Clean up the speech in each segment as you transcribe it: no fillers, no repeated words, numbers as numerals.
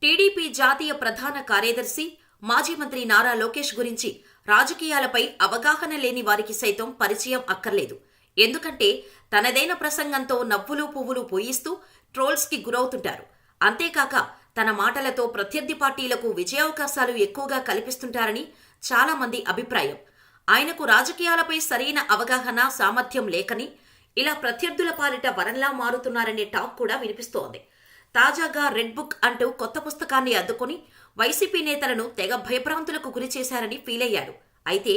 TDP జాతీయ ప్రధాన కార్యదర్శి, మాజీ మంత్రి నారా లోకేష్ గురించి రాజకీయాలపై అవగాహన లేని వారికి సైతం పరిచయం అక్కర్లేదు. ఎందుకంటే తనదైన ప్రసంగంతో నవ్వులు పువ్వులు పోయిస్తూ ట్రోల్స్కి గురవుతుంటారు. అంతేకాక తన మాటలతో ప్రత్యర్థి పార్టీలకు విజయావకాశాలు ఎక్కువగా కల్పిస్తుంటారని చాలామంది అభిప్రాయం. ఆయనకు రాజకీయాలపై సరైన అవగాహన, సామర్థ్యం లేకని ఇలా ప్రత్యర్థుల పాలిట వరంలా మారుతున్నారనే టాక్ కూడా వినిపిస్తోంది. తాజాగా రెడ్ బుక్ అంటూ కొత్త పుస్తకాన్ని అద్దుకొని వైసీపీ నేతలను తెగ భయభ్రాంతులకు గురి చేశారని ఫీలయ్యాడు. అయితే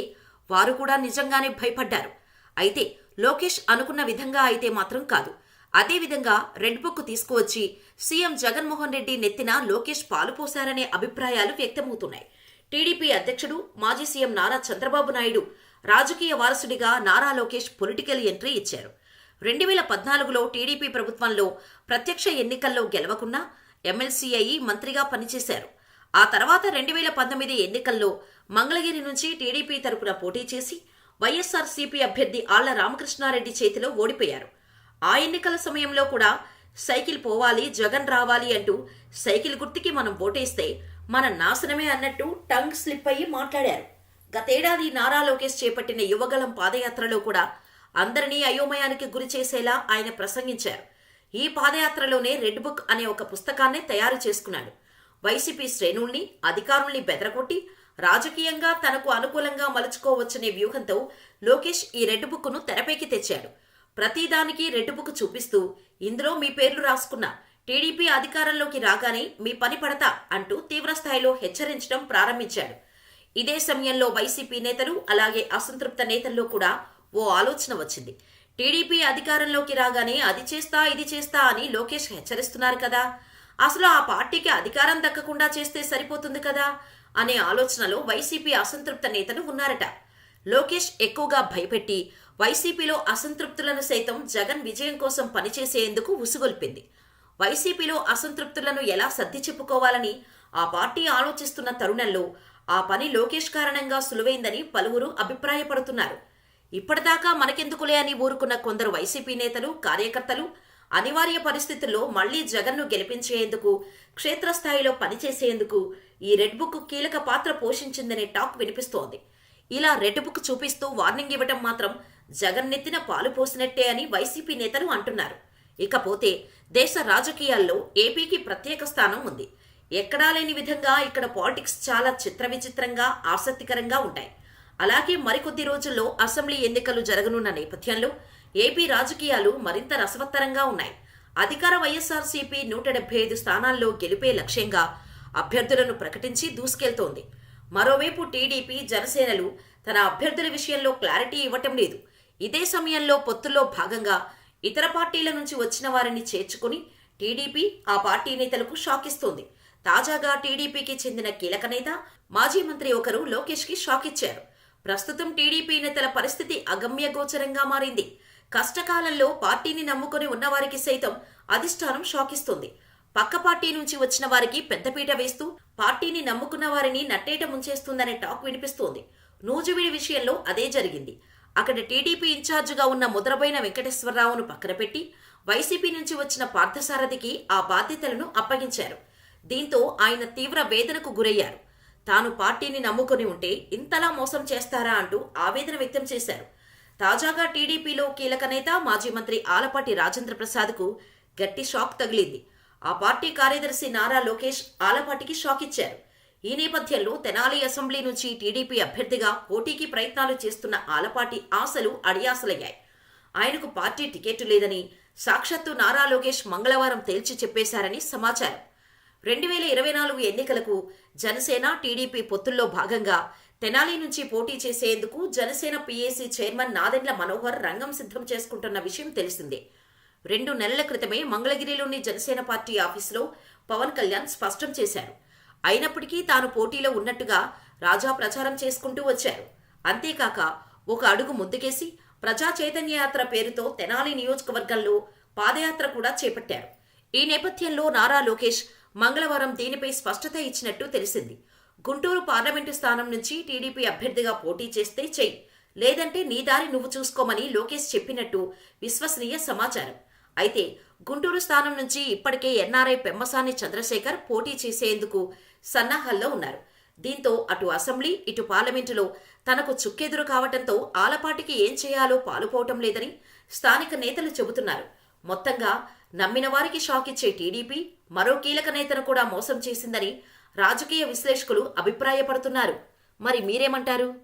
వారు కూడా నిజంగానే భయపడ్డారు. అయితే లోకేష్ అనుకున్న విధంగా అయితే మాత్రం కాదు. అదేవిధంగా రెడ్ బుక్ తీసుకువచ్చి సీఎం జగన్మోహన్ రెడ్డి నెత్తిన లోకేష్ పాలు పోశారనే అభిప్రాయాలు వ్యక్తమవుతున్నాయి. టీడీపీ అధ్యక్షుడు, మాజీ సీఎం నారా చంద్రబాబు నాయుడు రాజకీయ వారసుడిగా నారా లోకేష్ పొలిటికల్ ఎంట్రీ ఇచ్చారు. 2014లో టీడీపీ ప్రభుత్వంలో ప్రత్యక్ష ఎన్నికల్లో గెలవకున్నా ఎమ్మెల్సీ అయి మంత్రిగా పనిచేశారు. ఆ తర్వాత 2019 ఎన్నికల్లో మంగళగిరి నుంచి టీడీపీ తరపున పోటీ చేసి వైఎస్ఆర్సీపీ అభ్యర్థి ఆళ్ల రామకృష్ణారెడ్డి చేతిలో ఓడిపోయారు. ఆ ఎన్నికల సమయంలో కూడా సైకిల్ పోవాలి, జగన్ రావాలి అంటూ సైకిల్ గుర్తుకి మనం ఓటేస్తే మన నాశనమే అన్నట్టు టంగ్ స్లిప్ అయ్యి మాట్లాడారు. గతేడాది నారా లోకేష్ చేపట్టిన యువగళం పాదయాత్రలో కూడా అందరినీ అయోమయానికి గురి చేసేలా ఆయన ప్రసంగించారు. ఈ పాదయాత్రలోనే రెడ్ బుక్ అనే ఒక పుస్తకాన్ని తయారు చేసుకున్నాడు. వైసీపీ శ్రేణుల్ని, అధికారుల్ని బెదరగొట్టి రాజకీయంగా తనకు అనుకూలంగా మలుచుకోవచ్చనే వ్యూహంతో లోకేష్ ఈ రెడ్ బుక్ను తెరపైకి తెచ్చాడు. ప్రతిదానికి రెడ్ బుక్ చూపిస్తూ ఇందులో మీ పేర్లు రాసుకున్నా టీడీపీ అధికారంలోకి రాగానే మీ పని పడతా అంటూ తీవ్రస్థాయిలో హెచ్చరించడం ప్రారంభించాడు. ఇదే సమయంలో వైసీపీ నేతలు, అలాగే అసంతృప్త నేతల్లో కూడా ఓ ఆలోచన వచ్చింది. టీడీపీ అధికారంలోకి రాగానే అది చేస్తా, ఇది చేస్తా అని లోకేష్ హెచ్చరిస్తున్నారు కదా, అసలు ఆ పార్టీకి అధికారం దక్కకుండా చేస్తే సరిపోతుంది కదా అనే ఆలోచనలో వైసీపీ అసంతృప్త నేతలు ఉన్నారట. లోకేష్ ఎక్కువగా భయపెట్టి వైసీపీలో అసంతృప్తులను సైతం జగన్ విజయం కోసం పనిచేసేందుకు ఉసుగొల్పింది. వైసీపీలో అసంతృప్తులను ఎలా సర్ది చెప్పుకోవాలని ఆ పార్టీ ఆలోచిస్తున్న తరుణంలో ఆ పని లోకేష్ కారణంగా సులువైందని పలువురు అభిప్రాయపడుతున్నారు. ఇప్పటిదాకా మనకెందుకులే అని ఊరుకున్న కొందరు వైసీపీ నేతలు, కార్యకర్తలు అనివార్య పరిస్థితుల్లో మళ్లీ జగన్ను గెలిపించేందుకు, క్షేత్రస్థాయిలో పనిచేసేందుకు ఈ రెడ్ బుక్ కీలక పాత్ర పోషించిందనే టాక్ వినిపిస్తోంది. ఇలా రెడ్ బుక్ చూపిస్తూ వార్నింగ్ ఇవ్వటం మాత్రం జగన్ నెత్తిన పాలు పోసినట్టే అని వైసీపీ నేతలు అంటున్నారు. ఇకపోతే దేశ రాజకీయాల్లో ఏపీకి ప్రత్యేక స్థానం ఉంది. ఎక్కడా లేని విధంగా ఇక్కడ పాలిటిక్స్ చాలా చిత్రవిచిత్రంగా, ఆసక్తికరంగా ఉంటాయి. అలాగే మరికొద్ది రోజుల్లో అసెంబ్లీ ఎన్నికలు జరగనున్న నేపథ్యంలో ఏపీ రాజకీయాలు మరింత రసవత్తరంగా ఉన్నాయి. అధికార వైఎస్ఆర్సీపీ 175 స్థానాల్లో గెలిపే లక్ష్యంగా అభ్యర్థులను ప్రకటించి దూసుకెళ్తోంది. మరోవైపు టీడీపీ, జనసేనలు తన అభ్యర్థుల విషయంలో క్లారిటీ ఇవ్వటం లేదు. ఇదే సమయంలో పొత్తుల్లో భాగంగా ఇతర పార్టీల నుంచి వచ్చిన వారిని చేర్చుకుని టీడీపీ ఆ పార్టీ నేతలకు షాక్ ఇస్తోంది. తాజాగా టీడీపీకి చెందిన కీలక నేత, మాజీ మంత్రి ఒకరు లోకేష్కి షాక్ ఇచ్చారు. ప్రస్తుతం టీడీపీ నేతల పరిస్థితి అగమ్యగోచరంగా మారింది. కష్టకాలంలో పార్టీని నమ్ముకొని ఉన్నవారికి సైతం అధిష్టానం షాక్ ఇస్తుంది. పక్క పార్టీ నుంచి వచ్చిన వారికి పెద్దపీట వేస్తూ పార్టీని నమ్ముకున్న వారిని నట్టేట ముంచేస్తుందనే టాక్ వినిపిస్తోంది. నూజివీడి విషయంలో అదే జరిగింది. అక్కడ టీడీపీ ఇన్ఛార్జిగా ఉన్న ముద్రబోయిన వెంకటేశ్వరరావును పక్కన పెట్టి వైసీపీ నుంచి వచ్చిన పార్థసారథికి ఆ బాధ్యతలను అప్పగించారు. దీంతో ఆయన తీవ్ర వేదనకు గురయ్యారు. తాను పార్టీని నమ్ముకొని ఉంటే ఇంతలా మోసం చేస్తారా అంటూ ఆవేదన వ్యక్తం చేశారు. తాజాగా టీడీపీలో కీలక నేత, మాజీ మంత్రి ఆలపాటి రాజేంద్ర ప్రసాద్కు గట్టి షాక్ తగిలింది. ఆ పార్టీ కార్యదర్శి నారా లోకేష్ ఆలపాటికి షాక్ ఇచ్చారు. ఈ నేపథ్యంలో తెనాలి అసెంబ్లీ నుంచి టీడీపీ అభ్యర్థిగా పోటీకి ప్రయత్నాలు చేస్తున్న ఆలపాటి ఆశలు అడియాసలయ్యాయి. ఆయనకు పార్టీ టికెట్ లేదని సాక్షాత్తు నారా లోకేష్ మంగళవారం తేల్చి చెప్పేశారని సమాచారం. 2024 ఎన్నికలకు జనసేన, టీడీపీ పొత్తుల్లో భాగంగా తెనాలి నుంచి పోటీ చేసేందుకు జనసేన పీఏసీ చైర్మన్ నాదెండ్ల మనోహర్ రంగం సిద్ధం చేసుకుంటున్న విషయం తెలిసిందే. 2 నెలల క్రితమే మంగళగిరిలోని జనసేన పార్టీ ఆఫీసులో పవన్ కళ్యాణ్ స్పష్టం చేశారు. అయినప్పటికీ తాను పోటీలో ఉన్నట్టుగా రాజా ప్రచారం చేసుకుంటూ వచ్చారు. అంతేకాక ఒక అడుగు ముందుకేసి ప్రజా చైతన్య యాత్ర పేరుతో తెనాలి నియోజకవర్గంలో పాదయాత్ర కూడా చేపట్టారు. ఈ నేపథ్యంలో నారా లోకేష్ మంగళవారం దీనిపై స్పష్టత ఇచ్చినట్టు తెలిసింది. గుంటూరు పార్లమెంటు స్థానం నుంచి టీడీపీ అభ్యర్థిగా పోటీ చేస్తే చెయ్యి, లేదంటే నీ దారి నువ్వు చూసుకోమని లోకేష్ చెప్పినట్టు విశ్వసనీయ సమాచారం. అయితే గుంటూరు స్థానం నుంచి ఇప్పటికే ఎన్ఆర్ఐ పెమ్మసాని చంద్రశేఖర్ పోటీ చేసేందుకు సన్నాహాల్లో ఉన్నారు. దీంతో అటు అసెంబ్లీ ఇటు పార్లమెంటులో తనకు చుక్కెదురు కావటంతో ఆలపాటికి ఏం చేయాలో పాలుపోవటం లేదని స్థానిక నేతలు చెబుతున్నారు. మొత్తంగా నమ్మిన వారికి షాక్ ఇచ్చే టీడీపీ మరో కీలక నేతను కూడా మోసం చేసిందని రాజకీయ విశ్లేషకులు అభిప్రాయపడుతున్నారు. మరి మీరేమంటారు?